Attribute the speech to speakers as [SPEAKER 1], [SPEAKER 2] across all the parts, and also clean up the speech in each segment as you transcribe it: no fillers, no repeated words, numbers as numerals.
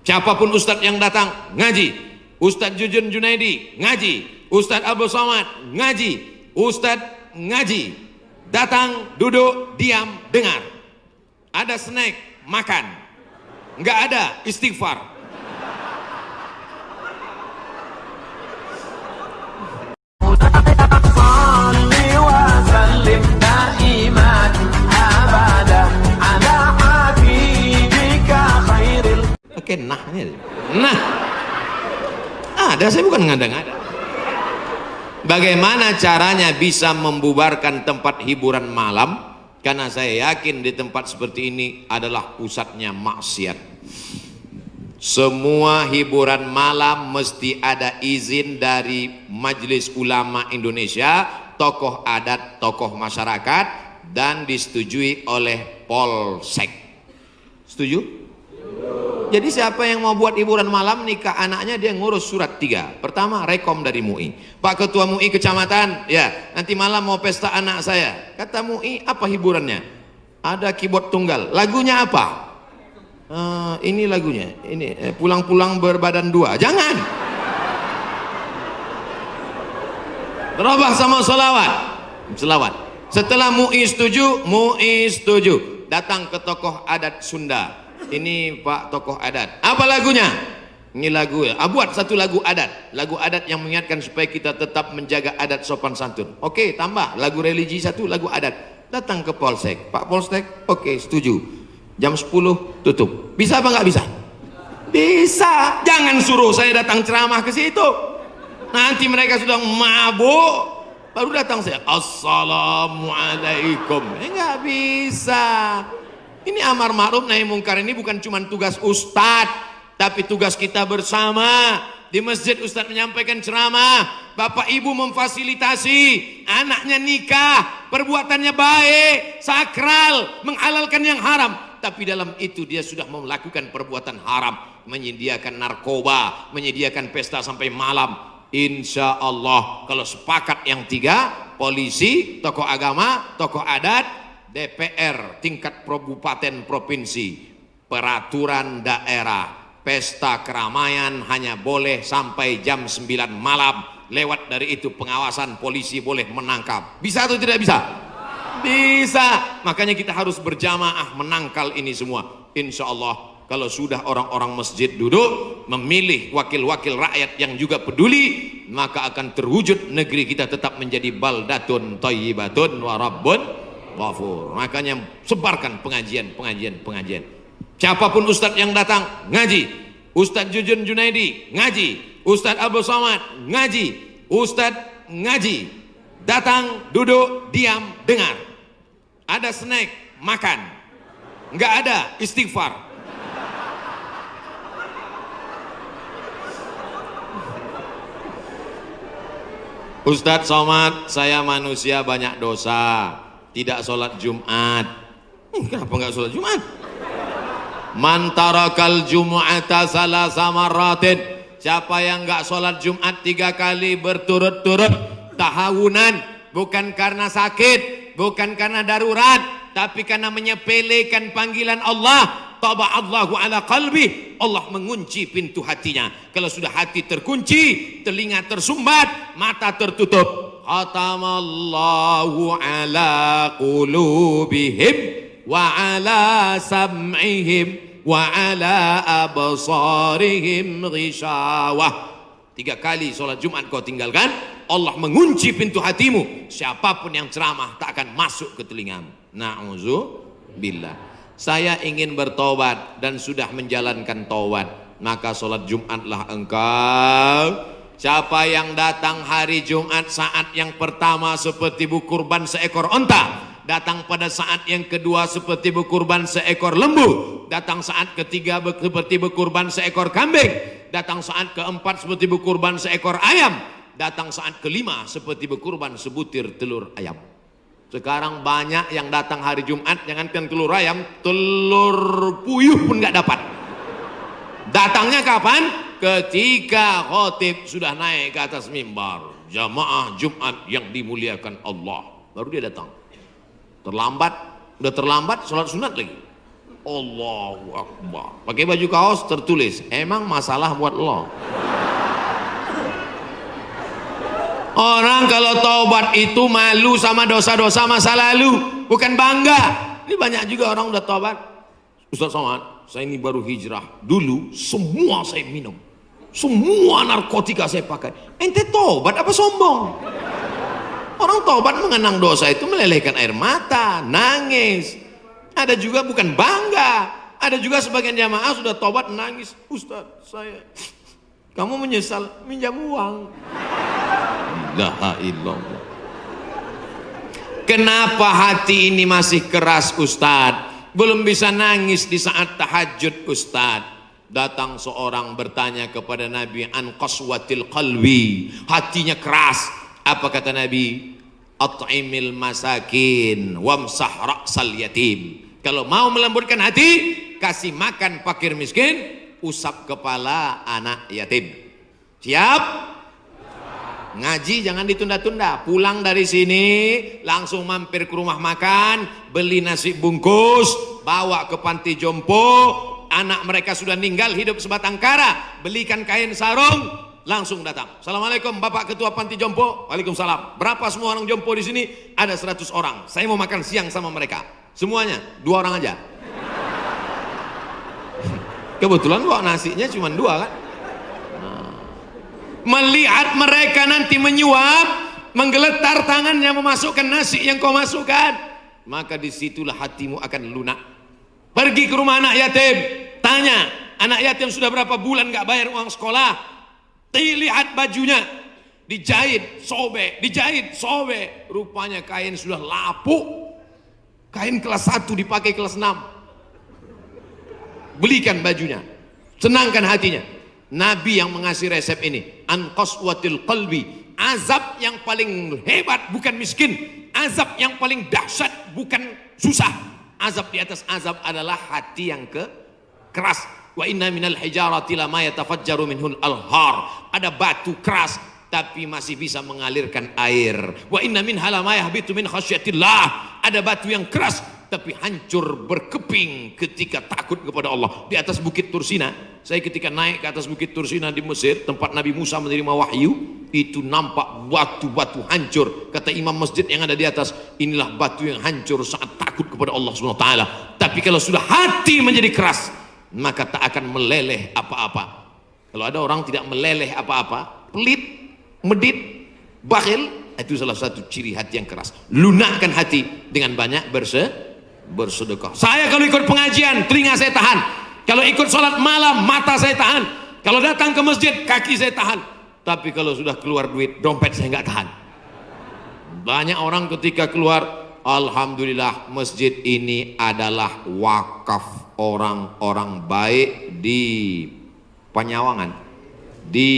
[SPEAKER 1] Siapapun ustadz yang datang ngaji, Ustadz Jujun Junaidi ngaji, Ustadz Abdul Somad ngaji, Ustadz ngaji, datang, duduk, diam, dengar. Ada snack, makan. Nggak ada, istighfar. Oke, nah ada, saya bukan ngada-ngada. Bagaimana caranya bisa membubarkan tempat hiburan malam? Karena saya yakin di tempat seperti ini adalah pusatnya maksiat. Semua hiburan malam mesti ada izin dari Majelis Ulama Indonesia, tokoh adat, tokoh masyarakat, dan disetujui oleh Polsek. Setuju? Jadi siapa yang mau buat hiburan malam nikah anaknya, dia ngurus surat 3. Pertama, rekom dari MUI. Pak Ketua MUI kecamatan, ya nanti malam mau pesta anak saya. Kata MUI, apa hiburannya? Ada keyboard tunggal. Lagunya apa? Ini lagunya. Ini pulang-pulang berbadan 2. Jangan. Terobah sama selawat. Setelah MUI setuju, datang ke tokoh adat Sunda. Ini Pak tokoh adat, apa lagunya? Ini lagu ya, buat satu lagu adat yang mengingatkan supaya kita tetap menjaga adat sopan santun. Oke, tambah lagu religi satu, lagu adat. Datang ke Polsek, Pak Polsek, oke setuju, jam 10 tutup. Bisa apa nggak bisa? Bisa. Jangan suruh saya datang ceramah ke situ, nanti mereka sudah mabuk baru datang saya assalamualaikum. Nggak bisa. Ini amar ma'ruf nahi mungkar ini bukan cuma tugas ustadz, tapi tugas kita bersama. Di masjid ustadz menyampaikan ceramah, bapak ibu memfasilitasi, anaknya nikah, perbuatannya baik, sakral, menghalalkan yang haram, tapi dalam itu dia sudah melakukan perbuatan haram, menyediakan narkoba, menyediakan pesta sampai malam. Insya Allah kalau sepakat yang 3, polisi, tokoh agama, tokoh adat, DPR tingkat kabupaten provinsi, peraturan daerah, pesta keramaian hanya boleh sampai jam 9 malam. Lewat dari itu pengawasan polisi boleh menangkap. Bisa atau tidak bisa? Bisa. Makanya kita harus berjamaah menangkal ini semua. Insya Allah kalau sudah orang-orang masjid duduk memilih wakil-wakil rakyat yang juga peduli, maka akan terwujud negeri kita tetap menjadi baldatun thayyibatun wa rabbun ghafur. Makanya sebarkan pengajian. Siapapun ustadz yang datang ngaji, Ustadz Jujun Junaidi ngaji, Ustadz Abdul Somad ngaji, Ustadz ngaji, datang, duduk, diam, dengar. Ada snack, makan. Nggak ada, istighfar. Ustadz Somad, saya manusia banyak dosa, tidak sholat Jumat. Kenapa nggak sholat Jumat? Man tarakal jumu'ata salasa marratin, siapa yang nggak sholat Jumat 3 kali berturut-turut tahawunan, bukan karena sakit, bukan karena darurat, tapi karena menyepelekan panggilan Allah, taba'allahu ala qalbi, Allah mengunci pintu hatinya. Kalau sudah hati terkunci, telinga tersumbat, mata tertutup, khatamallahu ala qulubihim wa ala sam'ihim wa ala absarihim ghishawah. 3 kali sholat Jumat kau tinggalkan, Allah mengunci pintu hatimu. Siapapun yang ceramah tak akan masuk ke telingamu. Na'udzubillah. Saya ingin bertobat dan sudah menjalankan taubat, maka sholat Jumatlah engkau. Siapa yang datang hari Jumat saat yang pertama seperti berkurban seekor onta, datang pada saat yang kedua seperti berkurban seekor lembu, datang saat ketiga seperti berkurban seekor kambing, datang saat keempat seperti berkurban seekor ayam, datang saat kelima seperti berkurban sebutir telur ayam. Sekarang banyak yang datang hari Jumat, jangankan telur ayam, telur puyuh pun nggak dapat. Datangnya kapan? Ketika khotib sudah naik ke atas mimbar, jamaah Jumat yang dimuliakan Allah, baru dia datang. Terlambat, udah terlambat sholat sunat lagi. Allahu Akbar. Pakai baju kaos tertulis, emang masalah buat lo. Orang kalau taubat itu malu sama dosa-dosa masa lalu, bukan bangga. Ini banyak juga orang udah taubat. Ustaz Somad, saya ini baru hijrah. Dulu semua saya minum, semua narkotika saya pakai. Ente taubat apa sombong? Orang taubat mengenang dosa itu melelehkan air mata, nangis. Ada juga bukan bangga. Ada juga sebagian jamaah sudah taubat nangis. Ustaz, kamu menyesal minjam uang. La illallah. Kenapa hati ini masih keras Ustaz? Belum bisa nangis di saat tahajud Ustaz. Datang seorang bertanya kepada Nabi an qaswatil qalbi. Hatinya keras. Apa kata Nabi? At'imil masakin wamsah ra'sal yatim. Kalau mau melembutkan hati, kasih makan fakir miskin, usap kepala anak yatim. Siap? Ngaji jangan ditunda-tunda. Pulang dari sini langsung mampir ke rumah makan, beli nasi bungkus, bawa ke panti jompo. Anak mereka sudah meninggal, hidup sebatang kara, belikan kain sarung, langsung datang. Assalamualaikum Bapak Ketua Panti Jompo. Waalaikumsalam. Berapa semua orang jompo di sini? Ada 100 orang. Saya mau makan siang sama mereka. Semuanya 2 orang aja. Kebetulan bawa nasinya cuma 2 kan. Melihat mereka nanti menyuap, menggeletar tangannya memasukkan nasi yang kau masukkan, maka disitulah hatimu akan lunak. Pergi ke rumah anak yatim, tanya anak yatim sudah berapa bulan gak bayar uang sekolah. Lihat bajunya, dijahit sobek, dijahit sobek, rupanya kain sudah lapuk. Kain kelas 1 dipakai kelas 6. Belikan bajunya, senangkan hatinya. Nabi yang mengasih resep ini, an qaswatil qalbi. Azab yang paling hebat bukan miskin, azab yang paling dahsyat bukan susah. Azab di atas azab adalah hati yang keras. Wa inna minal hijarati lama yatafajjaru minhul alhar. Ada batu keras tapi masih bisa mengalirkan air. Wa inna minha lama yahbitu min khasyatillah. Ada batu yang keras tapi hancur berkeping ketika takut kepada Allah. Di atas bukit Tursina, saya ketika naik ke atas bukit Tursina di Mesir, tempat Nabi Musa menerima wahyu, itu nampak batu-batu hancur. Kata imam masjid yang ada di atas, inilah batu yang hancur saat takut kepada Allah SWT. Tapi kalau sudah hati menjadi keras, maka tak akan meleleh apa-apa. Kalau ada orang tidak meleleh apa-apa, pelit, medit, bakhil, itu salah satu ciri hati yang keras. Lunakkan hati dengan banyak bersedekah. Saya kalau ikut pengajian, telinga saya tahan. Kalau ikut sholat malam, mata saya tahan. Kalau datang ke masjid, kaki saya tahan. Tapi kalau sudah keluar duit, dompet saya nggak tahan. Banyak orang ketika keluar, alhamdulillah masjid ini adalah wakaf orang-orang baik di Panyawangan, di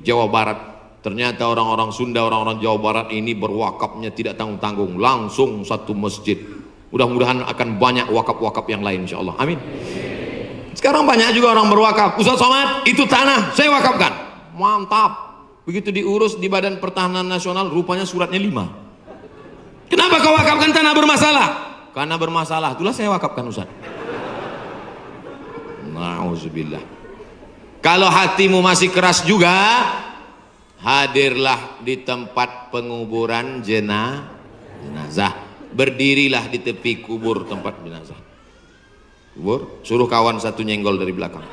[SPEAKER 1] Jawa Barat. Ternyata orang-orang Sunda, orang-orang Jawa Barat ini berwakafnya tidak tanggung-tanggung, langsung satu masjid. Mudah-mudahan akan banyak wakaf-wakaf yang lain insyaallah. Amin. Sekarang banyak juga orang berwakaf. Ustaz Somad, itu tanah saya wakafkan. Mantap. Begitu diurus di Badan Pertahanan Nasional, rupanya suratnya 5. Kenapa kau wakafkan tanah bermasalah? Karena bermasalah, itulah saya wakafkan Ustaz. Nauzubillah. Kalau hatimu masih keras juga, hadirlah di tempat penguburan jenazah. Berdirilah di tepi kubur tempat jenazah. Kubur, suruh kawan satu nyenggol dari belakang.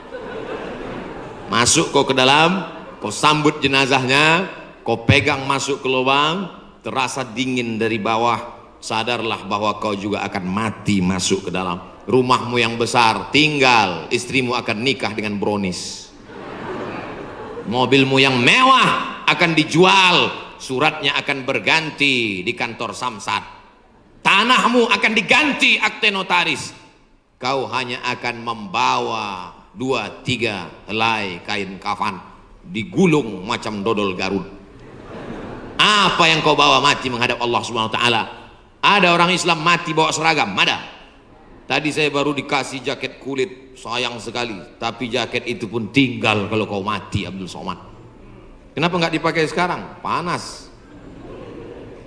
[SPEAKER 1] Masuk kau ke dalam, kau sambut jenazahnya, kau pegang masuk ke lubang, terasa dingin dari bawah, sadarlah bahwa kau juga akan mati masuk ke dalam. Rumahmu yang besar tinggal, istrimu akan nikah dengan brownies. Mobilmu yang mewah akan dijual, suratnya akan berganti di kantor Samsat. Tanahmu akan diganti akte notaris. Kau hanya akan membawa 2-3 helai kain kafan, digulung macam dodol Garut. Apa yang kau bawa mati menghadap Allah SWT? Ada orang Islam mati bawa seragam? Ada. Tadi saya baru dikasih jaket kulit, sayang sekali. Tapi jaket itu pun tinggal kalau kau mati, Abdul Somad. Kenapa nggak dipakai sekarang? Panas.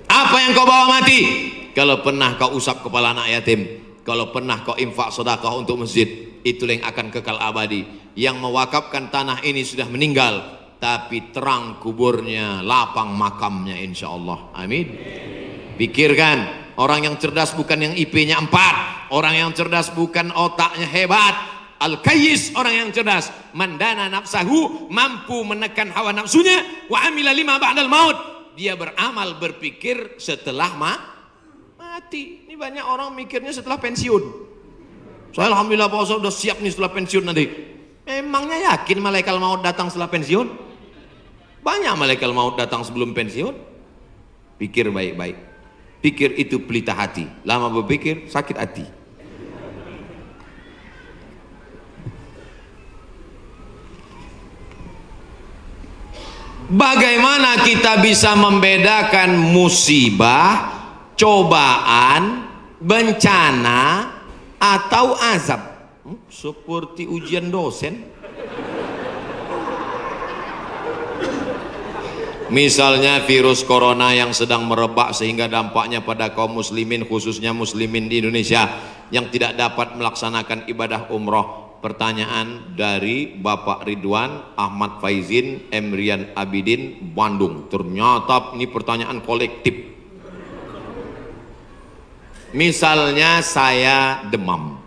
[SPEAKER 1] Apa yang kau bawa mati? Kalau pernah kau usap kepala anak yatim, Kalau pernah kau infak sedekah untuk masjid, itulah yang akan kekal abadi. Yang mewakafkan tanah ini sudah meninggal, tapi terang kuburnya, lapang makamnya insyaallah. Amin. Pikirkan, orang yang cerdas bukan yang IP-nya 4, orang yang cerdas bukan otaknya hebat. Al-Kayyis, orang yang cerdas, mandana nafsahu, mampu menekan hawa nafsunya, wa amila lima ba'dal maut, dia beramal berpikir setelah mati. Ini banyak orang mikirnya setelah pensiun. Saya alhamdulillah Pak Ustaz udah siap nih setelah pensiun nanti. Memangnya yakin malaikat maut datang setelah pensiun? Banyak malaikat maut datang sebelum pensiun. Pikir baik-baik. Pikir itu pelita hati. Lama berpikir sakit hati. Bagaimana kita bisa membedakan musibah, cobaan, bencana, atau azab? Seperti ujian dosen. Misalnya virus corona yang sedang merebak sehingga dampaknya pada kaum muslimin, khususnya muslimin di Indonesia yang tidak dapat melaksanakan ibadah umroh. Pertanyaan dari Bapak Ridwan Ahmad Faizin Emrian Abidin Bandung. Ternyata ini pertanyaan kolektif. Misalnya saya demam,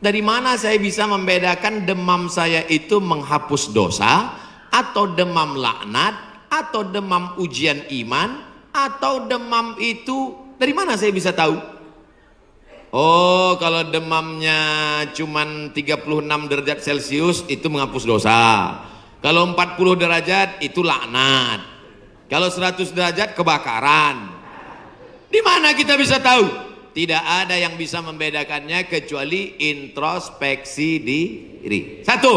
[SPEAKER 1] dari mana saya bisa membedakan demam saya itu menghapus dosa, atau demam laknat, atau demam ujian iman, atau demam itu dari mana saya bisa tahu? Oh, kalau demamnya cuman 36 derajat Celcius itu menghapus dosa. Kalau 40 derajat itu laknat. Kalau 100 derajat kebakaran. Di mana kita bisa tahu? Tidak ada yang bisa membedakannya kecuali introspeksi diri. Satu,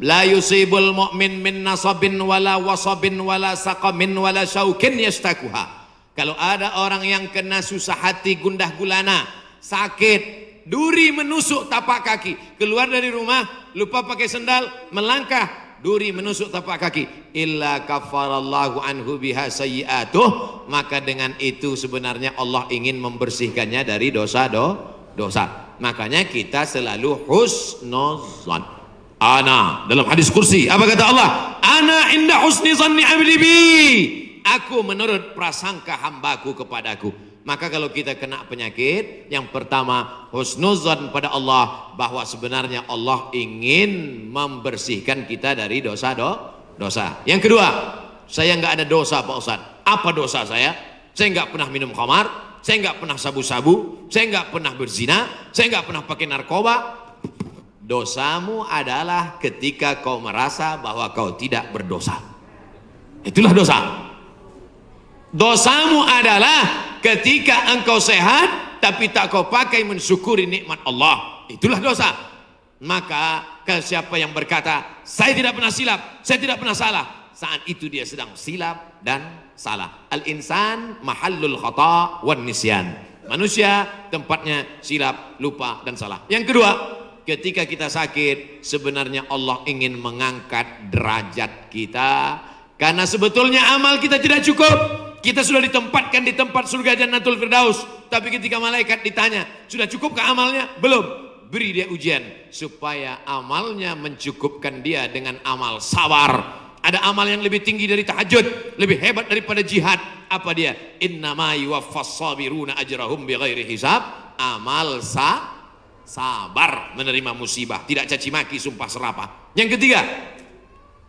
[SPEAKER 1] la yusibul mu'min min nasabin wala wasabin wala saqamin wala syaukin yastakuha. Kalau ada orang yang kena susah hati, gundah gulana, sakit, duri menusuk tapak kaki, keluar dari rumah lupa pakai sendal, melangkah, duri menusuk tapak kaki, illa kafarallahu anhu biha sayyi'atuh, maka dengan itu sebenarnya Allah ingin membersihkannya dari dosa. Makanya kita selalu husnuzan. Ana, dalam hadis kursi apa kata Allah? Ana inda husni zanni abdi bi, aku menurut prasangka hambaku kepadaku. Maka kalau kita kena penyakit, yang pertama husnuzan pada Allah, bahwa sebenarnya Allah ingin membersihkan kita dari dosa. Yang kedua, saya nggak ada dosa Pak Ustaz. Apa dosa saya? Saya nggak pernah minum khamar, saya nggak pernah sabu-sabu, saya nggak pernah berzina, saya nggak pernah pakai narkoba. Dosamu adalah ketika kau merasa bahwa kau tidak berdosa. Itulah dosa. Dosamu adalah ketika engkau sehat tapi tak kau pakai mensyukuri nikmat Allah. Itulah dosa. Maka siapa yang berkata saya tidak pernah silap, saya tidak pernah salah, saat itu dia sedang silap dan salah. Al-insan mahallul khata' wan nisyan. Manusia tempatnya silap, lupa dan salah. Yang kedua, ketika kita sakit, sebenarnya Allah ingin mengangkat derajat kita, karena sebetulnya amal kita tidak cukup. Kita sudah ditempatkan di tempat surga Jannatul Firdaus, tapi ketika malaikat ditanya, sudah cukupkah amalnya? Belum. Beri dia ujian supaya amalnya mencukupkan dia dengan amal sabar. Ada amal yang lebih tinggi dari tahajud, lebih hebat daripada jihad. Apa dia? Innama yuwaffas sabiruna ajrahum bighairi hisab. Amal sabar, menerima musibah, tidak caci maki, sumpah serapah. Yang ketiga,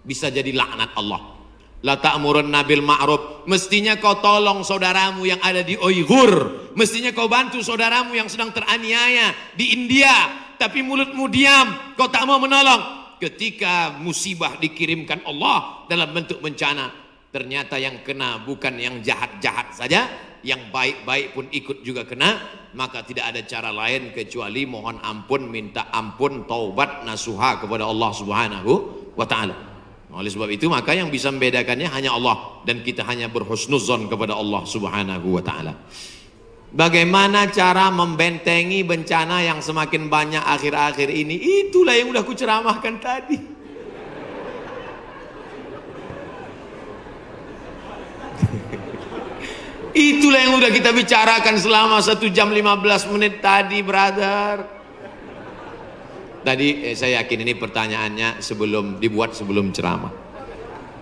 [SPEAKER 1] bisa jadi laknat Allah. La ta'murunna bil ma'ruf, mestinya kau tolong saudaramu yang ada di Uighur, mestinya kau bantu saudaramu yang sedang teraniaya di India, tapi mulutmu diam, kau tak mau menolong. Ketika musibah dikirimkan Allah dalam bentuk bencana, ternyata yang kena bukan yang jahat-jahat saja, yang baik-baik pun ikut juga kena. Maka tidak ada cara lain kecuali mohon ampun, minta ampun, taubat nasuha kepada Allah Subhanahu wa ta'ala. Oleh sebab itu maka yang bisa membedakannya hanya Allah, dan kita hanya berhusnuzon kepada Allah Subhanahu wa ta'ala. Bagaimana cara membentengi bencana yang semakin banyak akhir-akhir ini? Itulah yang udah kuceramahkan tadi. Itulah yang udah kita bicarakan selama 1 jam 15 menit tadi, brother. Tadi saya yakin ini pertanyaannya dibuat sebelum ceramah.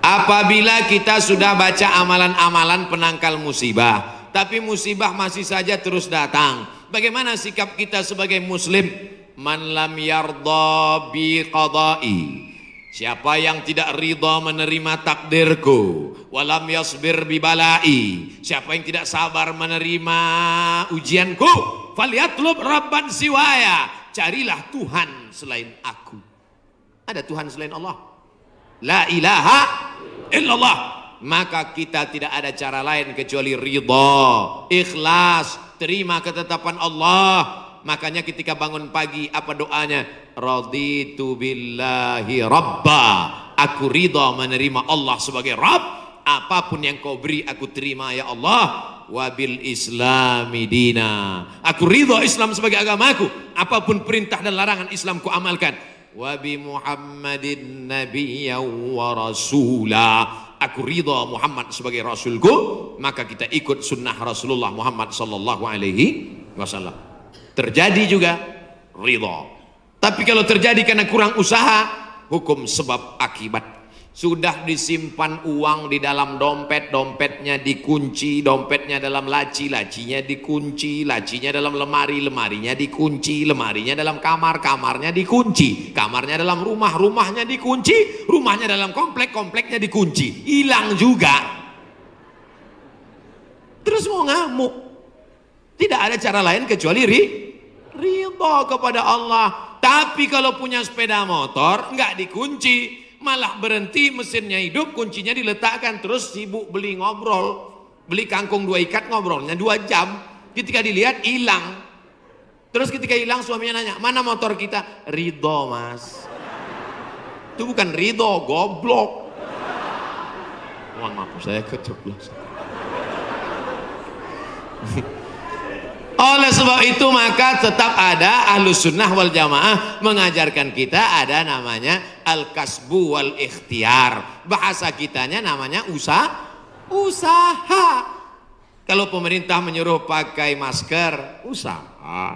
[SPEAKER 1] Apabila kita sudah baca amalan-amalan penangkal musibah, tapi musibah masih saja terus datang, bagaimana sikap kita sebagai muslim? Man lam yardha bi qada'i, siapa yang tidak ridha menerima takdirku, walam yasbir bi balai, siapa yang tidak sabar menerima ujianku, falyatlub rabban siwaya, carilah Tuhan selain aku. Ada Tuhan selain Allah? La ilaha illallah. Maka kita tidak ada cara lain kecuali ridha, ikhlas, terima ketetapan Allah. Makanya ketika bangun pagi apa doanya? Raditu billahi rabba, aku ridha menerima Allah sebagai Rabb. Apapun yang kau beri aku terima ya Allah. Wabil islami dina, aku ridha Islam sebagai agamaku. Apapun perintah dan larangan Islam ku amalkan. Wabi Muhammadin nabiyya wa rasula, aku ridha Muhammad sebagai rasulku. Maka kita ikut sunnah Rasulullah Muhammad sallallahu alaihi wasallam. Terjadi juga ridha. Tapi kalau terjadi karena kurang usaha, hukum sebab akibat. Sudah disimpan uang di dalam dompet, dompetnya dikunci, dompetnya dalam laci, lacinya dikunci, lacinya dalam lemari, lemarinya dikunci, lemarinya dalam kamar, kamarnya dikunci, kamarnya dalam rumah, rumahnya dikunci, rumahnya dalam komplek, kompleknya dikunci. Hilang juga. Terus mau ngamuk. Tidak ada cara lain kecuali ridha kepada Allah. Tapi kalau punya sepeda motor nggak dikunci, malah berhenti, mesinnya hidup, kuncinya diletakkan, terus sibuk beli ngobrol, beli kangkung 2 ikat, ngobrolnya 2 jam. Ketika dilihat hilang. Terus ketika hilang suaminya nanya, mana motor kita? Ridho mas. Itu bukan ridho, goblok. Mohon maaf saya keceplosan. Oleh sebab itu maka tetap ada Ahlus Sunnah wal Jamaah mengajarkan kita ada namanya al-kasbu wal ikhtiar. Bahasa kitanya namanya usaha. Kalau pemerintah menyuruh pakai masker, usaha.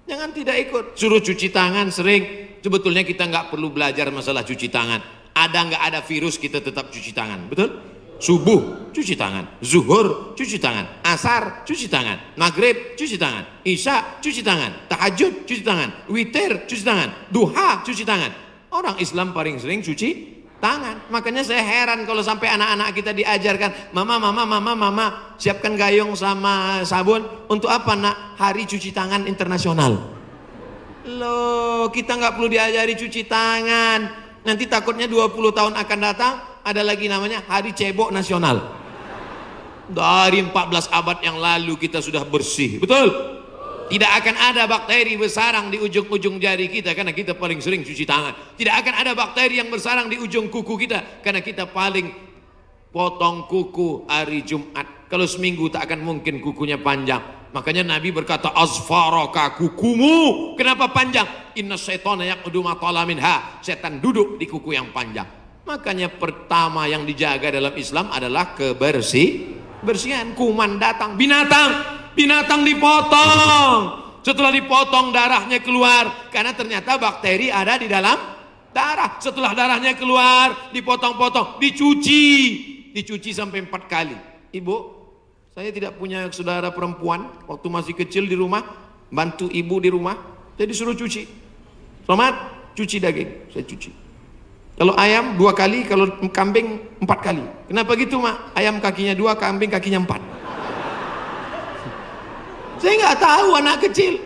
[SPEAKER 1] Jangan tidak ikut. Suruh cuci tangan sering. Sebetulnya kita nggak perlu belajar masalah cuci tangan. Ada nggak ada virus kita tetap cuci tangan, betul? Subuh cuci tangan, zuhur cuci tangan, asar cuci tangan, maghrib cuci tangan, isya cuci tangan, tahajud cuci tangan, witir cuci tangan, duha cuci tangan. Orang Islam paling sering cuci tangan. Makanya saya heran kalau sampai anak-anak kita diajarkan, mama siapkan gayung sama sabun. Untuk apa nak? Hari cuci tangan internasional. Loh, kita nggak perlu diajari cuci tangan. Nanti takutnya 20 tahun akan datang ada lagi namanya Hari Cebok Nasional. Dari 14 abad yang lalu kita sudah bersih, betul? Tidak akan ada bakteri bersarang di ujung-ujung jari kita karena kita paling sering cuci tangan. Tidak akan ada bakteri yang bersarang di ujung kuku kita karena kita paling potong kuku hari Jumat. Kalau seminggu tak akan mungkin kukunya panjang. Makanya Nabi berkata, azfaraka, kukumu kenapa panjang? Inna syaitana yaqudu ma tala minha, setan duduk di kuku yang panjang. Makanya pertama yang dijaga dalam Islam adalah kebersihan. Kuman datang, binatang dipotong. Setelah dipotong darahnya keluar karena ternyata bakteri ada di dalam darah. Setelah darahnya keluar dipotong-potong, dicuci sampai 4 kali. Ibu, saya tidak punya saudara perempuan, waktu masih kecil di rumah bantu ibu di rumah, saya disuruh cuci. Selamat cuci daging, saya cuci. Kalau ayam 2 kali, kalau kambing 4 kali. Kenapa gitu mak? Ayam kakinya 2, kambing kakinya 4. Saya nggak tahu anak kecil.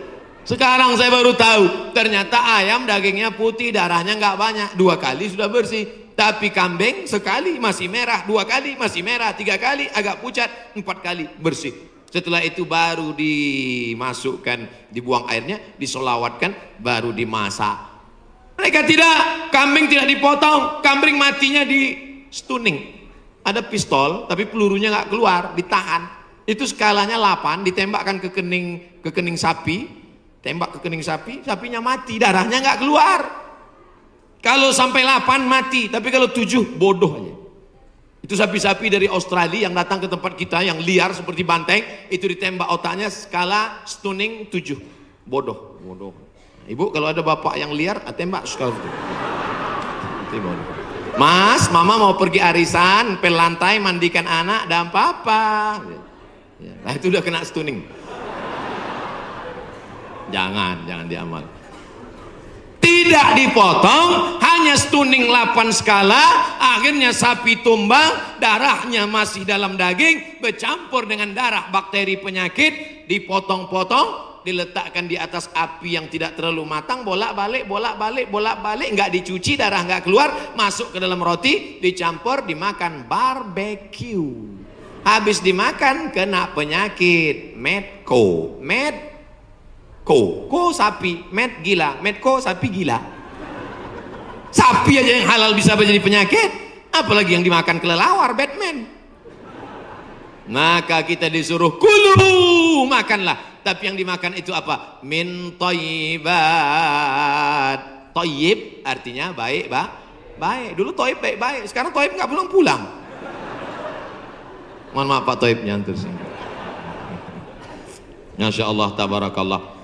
[SPEAKER 1] Sekarang saya baru tahu. Ternyata ayam dagingnya putih, darahnya nggak banyak. 2 kali sudah bersih. Tapi kambing sekali masih merah, 2 kali masih merah, 3 kali agak pucat, 4 kali bersih. Setelah itu baru dimasukkan, dibuang airnya, disolawatkan, baru dimasak. Mereka tidak, kambing tidak dipotong, kambing matinya di stunning. Ada pistol, tapi pelurunya nggak keluar, ditahan. Itu skalanya 8, ditembakkan ke kening sapi, tembak ke kening sapi, sapinya mati, darahnya nggak keluar. Kalau sampai 8 mati, tapi kalau 7 bodoh aja. Itu sapi-sapi dari Australia yang datang ke tempat kita yang liar seperti banteng, itu ditembak otaknya skala stunning 7. Bodoh. Ibu kalau ada bapak yang liar, tembak skala itu. Bodoh. Mas, mama mau pergi arisan, pel lantai, mandikan anak, dan papa. Nah itu udah kena stunning. Jangan diamal. Tidak dipotong, hanya stunning 8 skala, akhirnya sapi tumbang, darahnya masih dalam daging, bercampur dengan darah bakteri penyakit, dipotong-potong, diletakkan di atas api yang tidak terlalu matang, bolak-balik, nggak dicuci, darah nggak keluar, masuk ke dalam roti, dicampur, dimakan, barbecue. Habis dimakan kena penyakit Medco. Ko sapi, gila, Medco sapi gila. Sapi aja yang halal bisa menjadi penyakit, apalagi yang dimakan kelelawar, Batman. Maka kita disuruh kulu, makanlah. Tapi yang dimakan itu apa? Min thayyibat. Thayyib artinya baik, baik. Dulu thayyib baik-baik, sekarang thayyib nggak pulang-pulang. Mohon maaf Pak Thayyib nyantur sini. Masya Allah, tabarakallah.